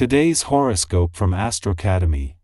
Today's horoscope from Astrocademy.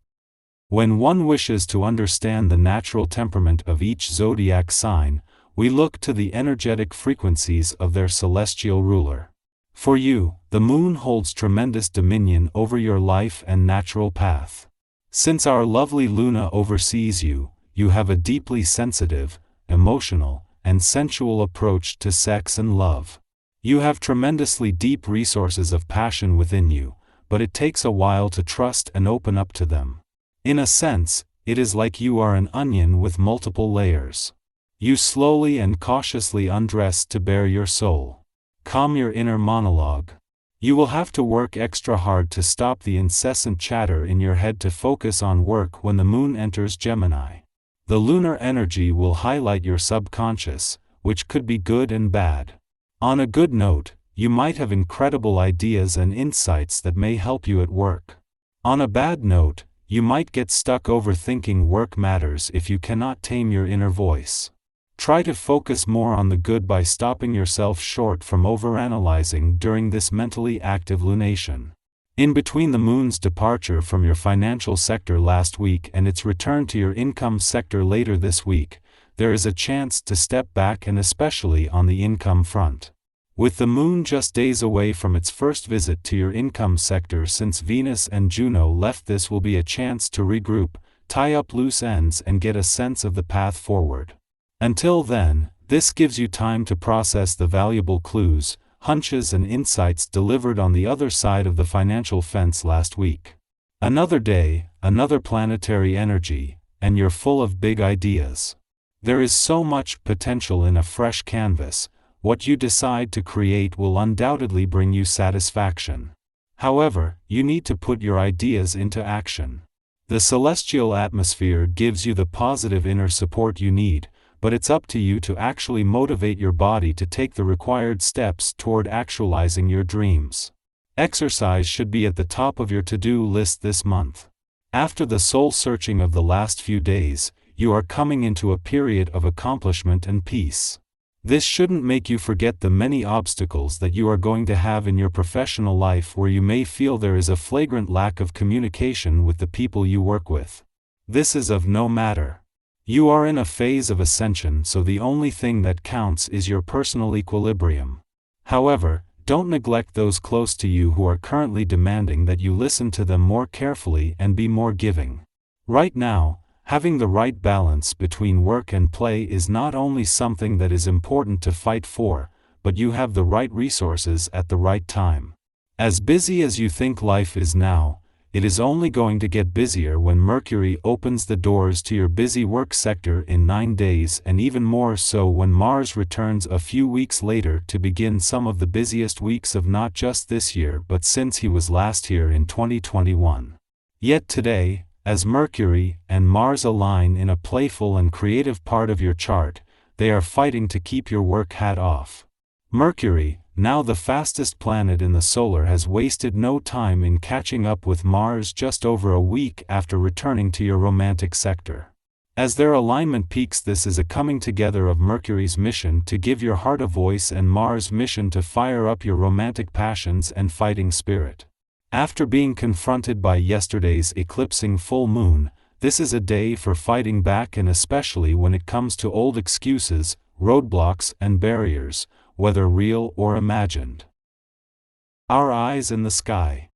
When one wishes to understand the natural temperament of each zodiac sign, we look to the energetic frequencies of their celestial ruler. For you, the moon holds tremendous dominion over your life and natural path. Since our lovely Luna oversees you, you have a deeply sensitive, emotional, and sensual approach to sex and love. You have tremendously deep resources of passion within you, but it takes a while to trust and open up to them. In a sense, it is like you are an onion with multiple layers. You slowly and cautiously undress to bare your soul. Calm your inner monologue. You will have to work extra hard to stop the incessant chatter in your head to focus on work when the moon enters Gemini. The lunar energy will highlight your subconscious, which could be good and bad. On a good note, you might have incredible ideas and insights that may help you at work. On a bad note, you might get stuck overthinking work matters if you cannot tame your inner voice. Try to focus more on the good by stopping yourself short from overanalyzing during this mentally active lunation. In between the moon's departure from your financial sector last week and its return to your income sector later this week, there is a chance to step back, and especially on the income front. With the moon just days away from its first visit to your income sector since Venus and Juno left, this will be a chance to regroup, tie up loose ends, and get a sense of the path forward. Until then, this gives you time to process the valuable clues, hunches and insights delivered on the other side of the financial fence last week. Another day, another planetary energy, and you're full of big ideas. There is so much potential in a fresh canvas. What you decide to create will undoubtedly bring you satisfaction. However, you need to put your ideas into action. The celestial atmosphere gives you the positive inner support you need, but it's up to you to actually motivate your body to take the required steps toward actualizing your dreams. Exercise should be at the top of your to-do list this month. After the soul-searching of the last few days, you are coming into a period of accomplishment and peace. This shouldn't make you forget the many obstacles that you are going to have in your professional life, where you may feel there is a flagrant lack of communication with the people you work with. This is of no matter. You are in a phase of ascension, so the only thing that counts is your personal equilibrium. However, don't neglect those close to you who are currently demanding that you listen to them more carefully and be more giving. Right now, having the right balance between work and play is not only something that is important to fight for, but you have the right resources at the right time. As busy as you think life is now, it is only going to get busier when Mercury opens the doors to your busy work sector in 9 days, and even more so when Mars returns a few weeks later to begin some of the busiest weeks of not just this year but since he was last here in 2021. Yet today, as Mercury and Mars align in a playful and creative part of your chart, they are fighting to keep your work hat off. Mercury, now the fastest planet in the solar, has wasted no time in catching up with Mars just over a week after returning to your romantic sector. As their alignment peaks, this is a coming together of Mercury's mission to give your heart a voice and Mars' mission to fire up your romantic passions and fighting spirit. After being confronted by yesterday's eclipsing full moon, this is a day for fighting back, and especially when it comes to old excuses, roadblocks and barriers, whether real or imagined. Our eyes in the sky.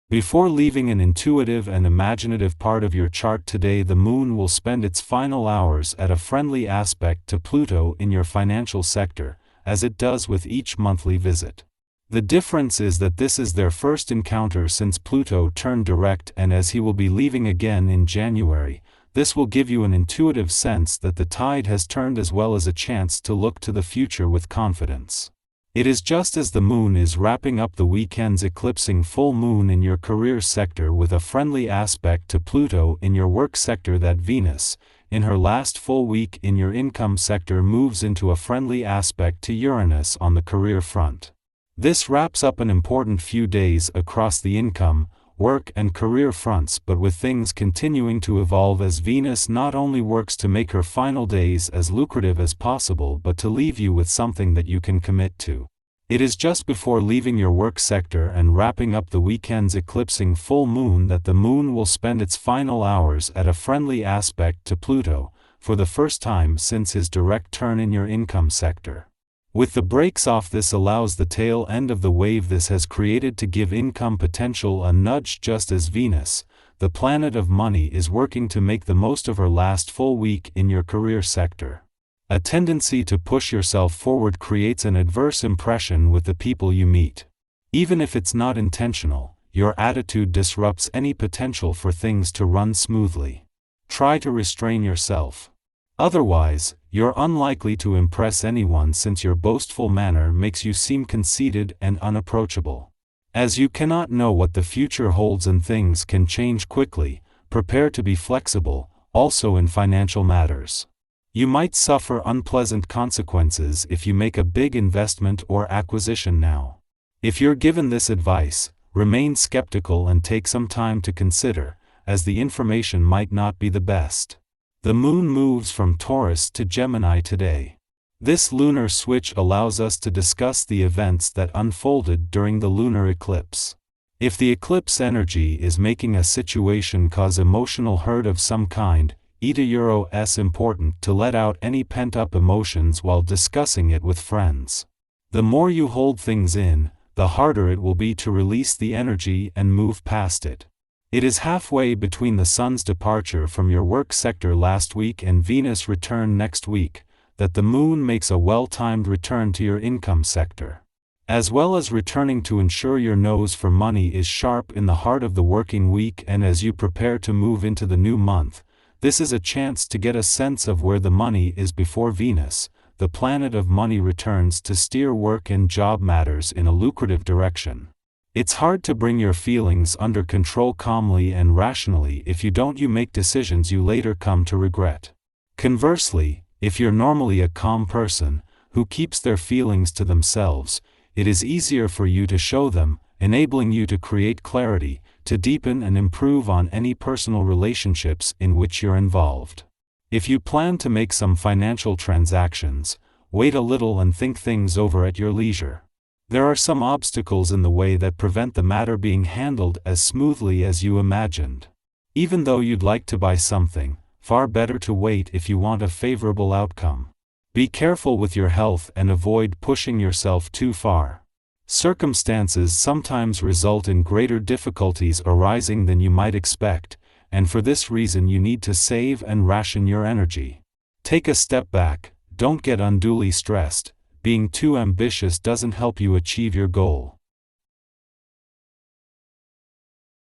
Before leaving an intuitive and imaginative part of your chart today, the moon will spend its final hours at a friendly aspect to Pluto in your financial sector, as it does with each monthly visit. The difference is that this is their first encounter since Pluto turned direct, and as he will be leaving again in January, this will give you an intuitive sense that the tide has turned, as well as a chance to look to the future with confidence. It is just as the moon is wrapping up the weekend's eclipsing full moon in your career sector with a friendly aspect to Pluto in your work sector that Venus, in her last full week in your income sector, moves into a friendly aspect to Uranus on the career front. This wraps up an important few days across the income, work and career fronts, but with things continuing to evolve as Venus not only works to make her final days as lucrative as possible but to leave you with something that you can commit to. It is just before leaving your work sector and wrapping up the weekend's eclipsing full moon that the moon will spend its final hours at a friendly aspect to Pluto, for the first time since his direct turn in your income sector. With the brakes off, this allows the tail end of the wave this has created to give income potential a nudge, just as Venus, the planet of money, is working to make the most of her last full week in your career sector. A tendency to push yourself forward creates an adverse impression with the people you meet. Even if it's not intentional, your attitude disrupts any potential for things to run smoothly. Try to restrain yourself. Otherwise, you're unlikely to impress anyone, since your boastful manner makes you seem conceited and unapproachable. As you cannot know what the future holds and things can change quickly, prepare to be flexible, also in financial matters. You might suffer unpleasant consequences if you make a big investment or acquisition now. If you're given this advice, remain skeptical and take some time to consider, as the information might not be the best. The moon moves from Taurus to Gemini today. This lunar switch allows us to discuss the events that unfolded during the lunar eclipse. If the eclipse energy is making a situation cause emotional hurt of some kind, it's important to let out any pent-up emotions while discussing it with friends. The more you hold things in, the harder it will be to release the energy and move past it. It is halfway between the Sun's departure from your work sector last week and Venus' return next week, that the moon makes a well-timed return to your income sector. As well as returning to ensure your nose for money is sharp in the heart of the working week, and as you prepare to move into the new month, this is a chance to get a sense of where the money is before Venus, the planet of money, returns to steer work and job matters in a lucrative direction. It's hard to bring your feelings under control calmly and rationally if you make decisions you later come to regret. Conversely, if you're normally a calm person, who keeps their feelings to themselves, it is easier for you to show them, enabling you to create clarity, to deepen and improve on any personal relationships in which you're involved. If you plan to make some financial transactions, wait a little and think things over at your leisure. There are some obstacles in the way that prevent the matter being handled as smoothly as you imagined. Even though you'd like to buy something, far better to wait if you want a favorable outcome. Be careful with your health and avoid pushing yourself too far. Circumstances sometimes result in greater difficulties arising than you might expect, and for this reason you need to save and ration your energy. Take a step back, don't get unduly stressed. Being too ambitious doesn't help you achieve your goal.